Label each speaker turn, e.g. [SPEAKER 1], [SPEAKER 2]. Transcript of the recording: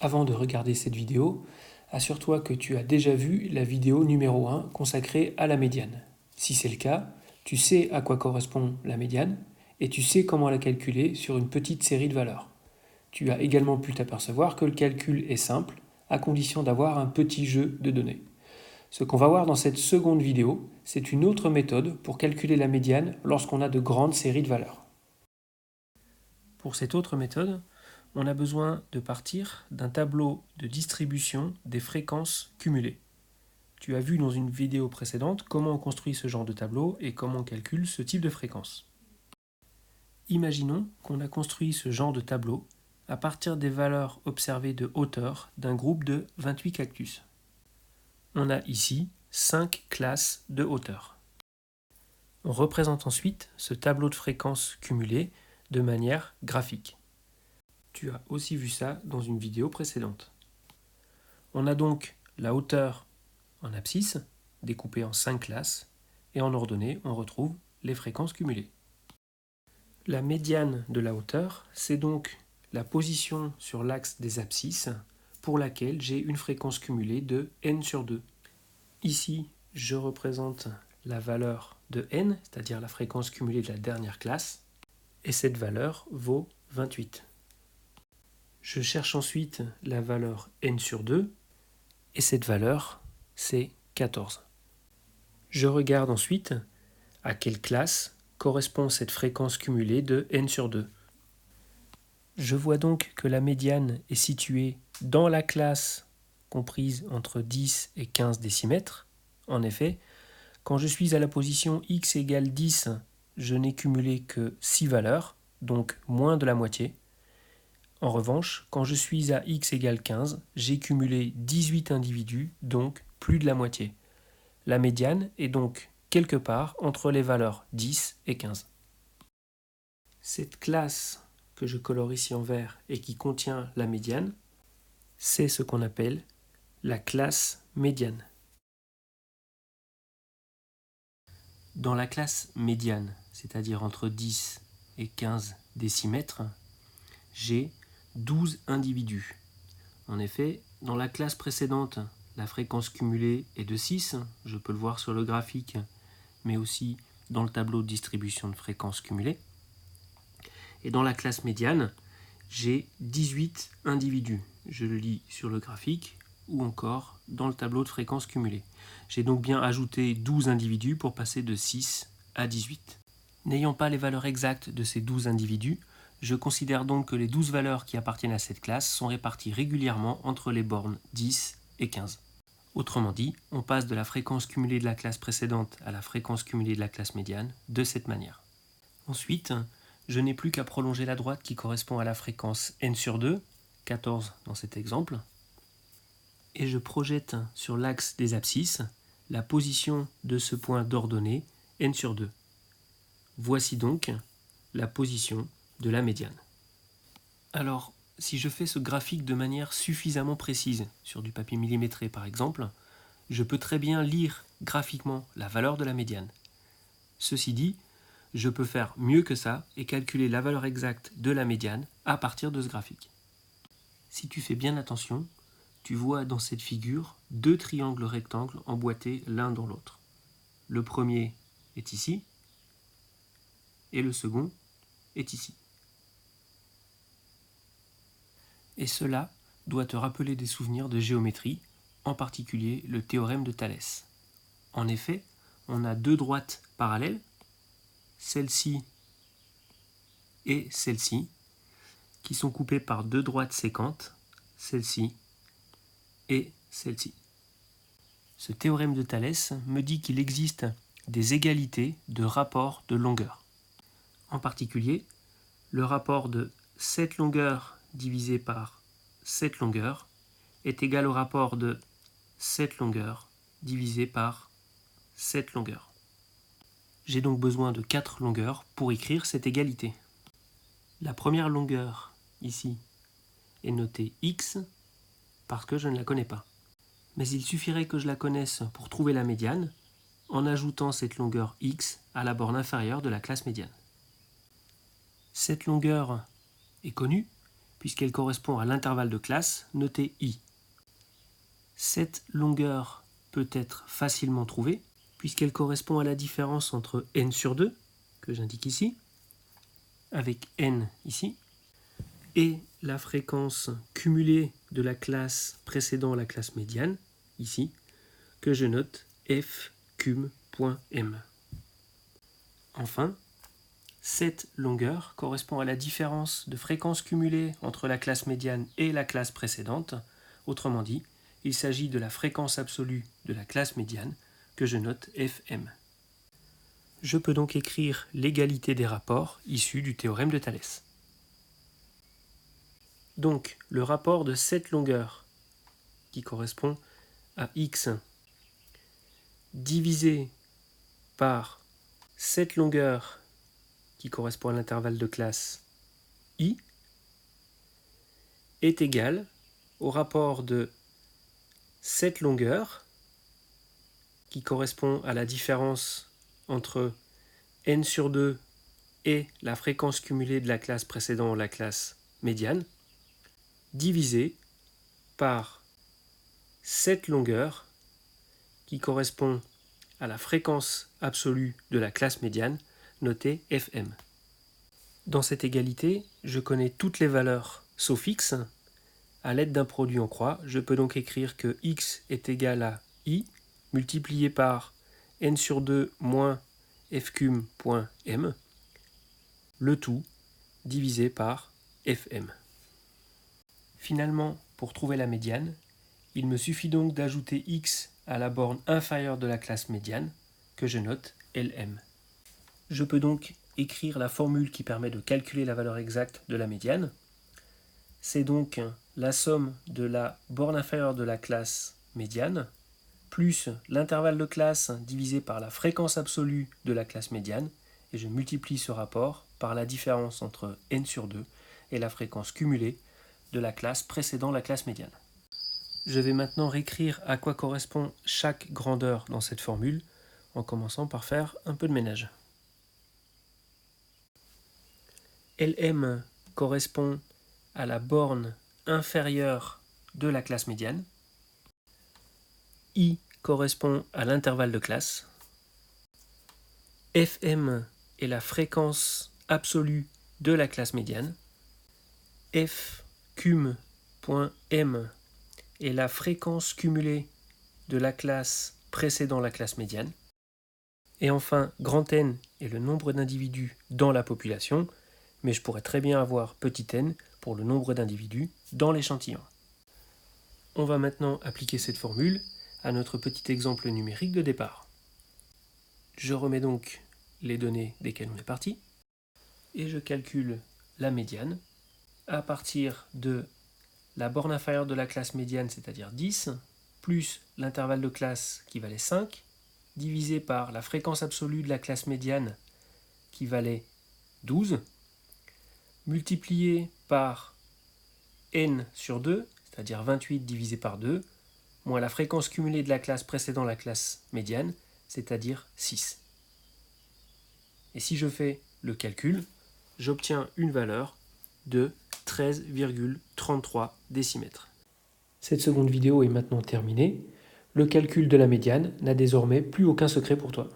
[SPEAKER 1] Avant de regarder cette vidéo, assure-toi que tu as déjà vu la vidéo numéro 1 consacrée à la médiane. Si c'est le cas, tu sais à quoi correspond la médiane et tu sais comment la calculer sur une petite série de valeurs. Tu as également pu t'apercevoir que le calcul est simple, à condition d'avoir un petit jeu de données. Ce qu'on va voir dans cette seconde vidéo, c'est une autre méthode pour calculer la médiane lorsqu'on a de grandes séries de valeurs. Pour cette autre méthode, on a besoin de partir d'un tableau de distribution des fréquences cumulées. Tu as vu dans une vidéo précédente comment on construit ce genre de tableau et comment on calcule ce type de fréquence. Imaginons qu'on a construit ce genre de tableau à partir des valeurs observées de hauteur d'un groupe de 28 cactus. On a ici 5 classes de hauteur. On représente ensuite ce tableau de fréquences cumulées de manière graphique. Tu as aussi vu ça dans une vidéo précédente. On a donc la hauteur en abscisse, découpée en 5 classes, et en ordonnée, on retrouve les fréquences cumulées. La médiane de la hauteur, c'est donc la position sur l'axe des abscisses pour laquelle j'ai une fréquence cumulée de n sur 2. Ici, je représente la valeur de n, c'est-à-dire la fréquence cumulée de la dernière classe, et cette valeur vaut 28. Je cherche ensuite la valeur n sur 2, et cette valeur, c'est 14. Je regarde ensuite à quelle classe correspond cette fréquence cumulée de n sur 2. Je vois donc que la médiane est située dans la classe comprise entre 10 et 15 décimètres. En effet, quand je suis à la position x égale 10, je n'ai cumulé que 6 valeurs, donc moins de la moitié. En revanche, quand je suis à x égale 15, j'ai cumulé 18 individus, donc plus de la moitié. La médiane est donc quelque part entre les valeurs 10 et 15. Cette classe que je colore ici en vert et qui contient la médiane, c'est ce qu'on appelle la classe médiane. Dans la classe médiane, c'est-à-dire entre 10 et 15 décimètres, j'ai 12 individus. En effet, dans la classe précédente, la fréquence cumulée est de 6, je peux le voir sur le graphique, mais aussi dans le tableau de distribution de fréquences cumulées. Et dans la classe médiane, j'ai 18 individus. Je le lis sur le graphique ou encore dans le tableau de fréquences cumulées. J'ai donc bien ajouté 12 individus pour passer de 6 à 18. N'ayant pas les valeurs exactes de ces 12 individus, je considère donc que les 12 valeurs qui appartiennent à cette classe sont réparties régulièrement entre les bornes 10 et 15. Autrement dit, on passe de la fréquence cumulée de la classe précédente à la fréquence cumulée de la classe médiane de cette manière. Ensuite, je n'ai plus qu'à prolonger la droite qui correspond à la fréquence n sur 2, 14 dans cet exemple, et je projette sur l'axe des abscisses la position de ce point d'ordonnée n sur 2. Voici donc la position de la médiane. Alors, si je fais ce graphique de manière suffisamment précise, sur du papier millimétré par exemple, je peux très bien lire graphiquement la valeur de la médiane. Ceci dit, je peux faire mieux que ça et calculer la valeur exacte de la médiane à partir de ce graphique. Si tu fais bien attention, tu vois dans cette figure deux triangles rectangles emboîtés l'un dans l'autre. Le premier est ici et le second est ici. Et cela doit te rappeler des souvenirs de géométrie, en particulier le théorème de Thalès. En effet, on a deux droites parallèles, celle-ci et celle-ci, qui sont coupées par deux droites séquentes, celle-ci et celle-ci. Ce théorème de Thalès me dit qu'il existe des égalités de rapport de longueur. En particulier, le rapport de cette longueur divisé par cette longueur est égal au rapport de cette longueur divisé par cette longueur. J'ai donc besoin de 4 longueurs pour écrire cette égalité. La première longueur, ici, est notée x parce que je ne la connais pas. Mais il suffirait que je la connaisse pour trouver la médiane en ajoutant cette longueur x à la borne inférieure de la classe médiane. Cette longueur est connue puisqu'elle correspond à l'intervalle de classe noté I. Cette longueur peut être facilement trouvée, puisqu'elle correspond à la différence entre n sur 2, que j'indique ici, avec n ici, et la fréquence cumulée de la classe précédant la classe médiane, ici, que je note fcum.m. Enfin, cette longueur correspond à la différence de fréquence cumulée entre la classe médiane et la classe précédente. Autrement dit, il s'agit de la fréquence absolue de la classe médiane, que je note Fm. Je peux donc écrire l'égalité des rapports issus du théorème de Thalès. Donc, le rapport de cette longueur, qui correspond à x, divisé par cette longueur, qui correspond à l'intervalle de classe I, est égal au rapport de cette longueur, qui correspond à la différence entre n sur 2 et la fréquence cumulée de la classe précédant la classe médiane, divisé par cette longueur, qui correspond à la fréquence absolue de la classe médiane, notée Fm. Dans cette égalité, je connais toutes les valeurs sauf x. À l'aide d'un produit en croix, je peux donc écrire que x est égal à i multiplié par n sur 2 moins fcum.m, le tout divisé par fm. Finalement, pour trouver la médiane, il me suffit donc d'ajouter x à la borne inférieure de la classe médiane, que je note Lm. Je peux donc écrire la formule qui permet de calculer la valeur exacte de la médiane. C'est donc la somme de la borne inférieure de la classe médiane plus l'intervalle de classe divisé par la fréquence absolue de la classe médiane, et je multiplie ce rapport par la différence entre n sur 2 et la fréquence cumulée de la classe précédant la classe médiane. Je vais maintenant réécrire à quoi correspond chaque grandeur dans cette formule, en commençant par faire un peu de ménage. Lm correspond à la borne inférieure de la classe médiane. I correspond à l'intervalle de classe. Fm est la fréquence absolue de la classe médiane. Fcum.m est la fréquence cumulée de la classe précédant la classe médiane. Et enfin, grand N est le nombre d'individus dans la population, mais je pourrais très bien avoir petit n pour le nombre d'individus dans l'échantillon. On va maintenant appliquer cette formule à notre petit exemple numérique de départ. Je remets donc les données desquelles on est parti, et je calcule la médiane à partir de la borne inférieure de la classe médiane, c'est-à-dire 10, plus l'intervalle de classe qui valait 5, divisé par la fréquence absolue de la classe médiane qui valait 12, multiplié par n sur 2, c'est-à-dire 28 divisé par 2, moins la fréquence cumulée de la classe précédant la classe médiane, c'est-à-dire 6. Et si je fais le calcul, j'obtiens une valeur de 13,33 décimètres. Cette seconde vidéo est maintenant terminée. Le calcul de la médiane n'a désormais plus aucun secret pour toi.